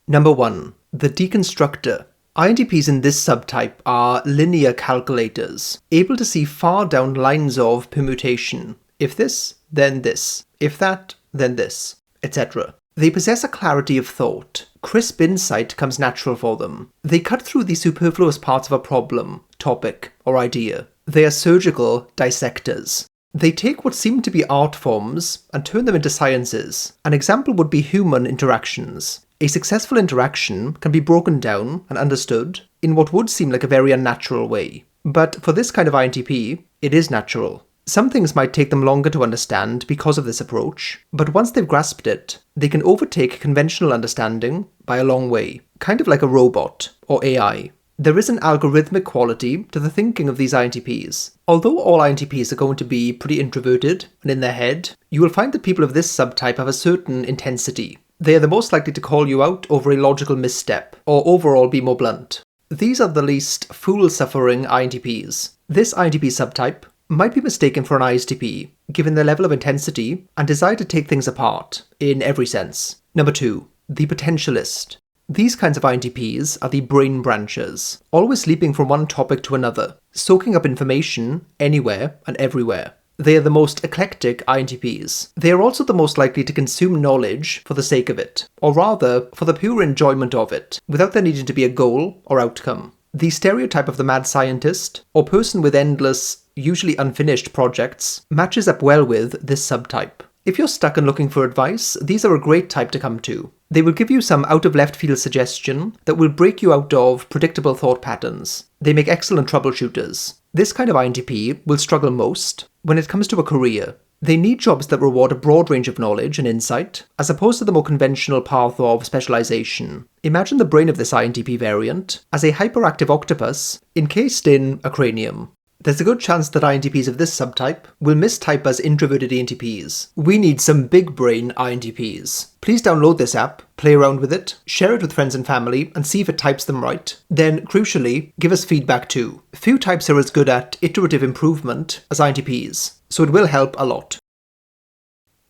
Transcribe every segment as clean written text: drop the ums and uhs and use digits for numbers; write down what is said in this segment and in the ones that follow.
Number 1. The Deconstructor. INTPs in this subtype are linear calculators, able to see far down lines of permutation. If this, then this. If that, then this, etc. They possess a clarity of thought. Crisp insight comes natural for them. They cut through the superfluous parts of a problem, topic, or idea. They are surgical dissectors. They take what seem to be art forms and turn them into sciences. An example would be human interactions. A successful interaction can be broken down and understood in what would seem like a very unnatural way. But for this kind of INTP, it is natural. Some things might take them longer to understand because of this approach, but once they've grasped it, they can overtake conventional understanding by a long way, kind of like a robot or AI. There is an algorithmic quality to the thinking of these INTPs. Although all INTPs are going to be pretty introverted and in their head, you will find that people of this subtype have a certain intensity. They are the most likely to call you out over a logical misstep, or overall be more blunt. These are the least fool-suffering INTPs. This INTP subtype might be mistaken for an ISTP, given their level of intensity and desire to take things apart, in every sense. Number 2. The Potentialist. These kinds of INTPs are the brain branchers, always leaping from one topic to another, soaking up information anywhere and everywhere. They are the most eclectic INTPs. They are also the most likely to consume knowledge for the sake of it, or rather, for the pure enjoyment of it, without there needing to be a goal or outcome. The stereotype of the mad scientist, or person with endless, usually unfinished projects, matches up well with this subtype. If you're stuck and looking for advice, these are a great type to come to. They will give you some out-of-left-field suggestion that will break you out of predictable thought patterns. They make excellent troubleshooters. This kind of INTP will struggle most when it comes to a career. They need jobs that reward a broad range of knowledge and insight, as opposed to the more conventional path of specialization. Imagine the brain of this INTP variant as a hyperactive octopus encased in a cranium. There's a good chance that INTPs of this subtype will mistype as introverted INTPs. We need some big brain INTPs. Please download this app, play around with it, share it with friends and family, and see if it types them right. Then, crucially, give us feedback too. Few types are as good at iterative improvement as INTPs, so it will help a lot.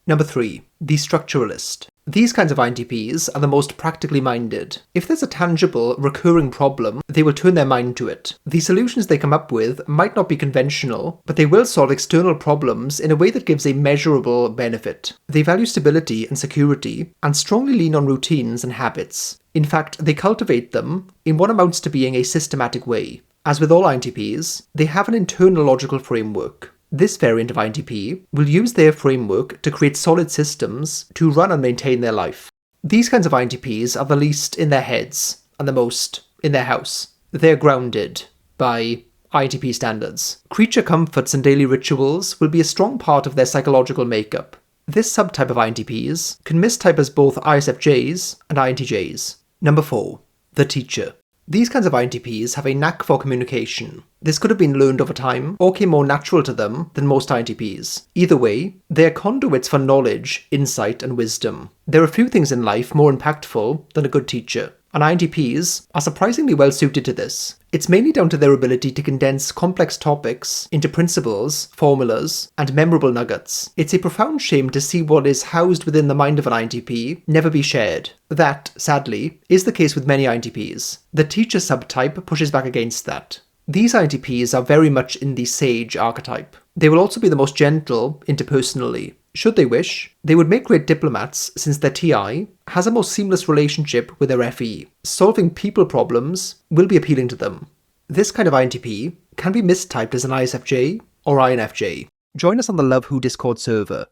Number 3. The Structuralist. These kinds of INTPs are the most practically minded. If there's a tangible, recurring problem, they will turn their mind to it. The solutions they come up with might not be conventional, but they will solve external problems in a way that gives a measurable benefit. They value stability and security, and strongly lean on routines and habits. In fact, they cultivate them in what amounts to being a systematic way. As with all INTPs, they have an internal logical framework. This variant of INTP will use their framework to create solid systems to run and maintain their life. These kinds of INTPs are the least in their heads and the most in their house. They're grounded by INTP standards. Creature comforts and daily rituals will be a strong part of their psychological makeup. This subtype of INTPs can mistype as both ISFJs and INTJs. Number 4. The Teacher. These kinds of INTPs have a knack for communication. This could have been learned over time, or came more natural to them than most INTPs. Either way, they are conduits for knowledge, insight, and wisdom. There are few things in life more impactful than a good teacher, and INTPs are surprisingly well suited to this. It's mainly down to their ability to condense complex topics into principles, formulas, and memorable nuggets. It's a profound shame to see what is housed within the mind of an INTP never be shared. That, sadly, is the case with many INTPs. The teacher subtype pushes back against that. These INTPs are very much in the sage archetype. They will also be the most gentle interpersonally. Should they wish, they would make great diplomats since their TI has a more seamless relationship with their FE. Solving people problems will be appealing to them. This kind of INTP can be mistyped as an ISFJ or INFJ. Join us on the Love Who Discord server.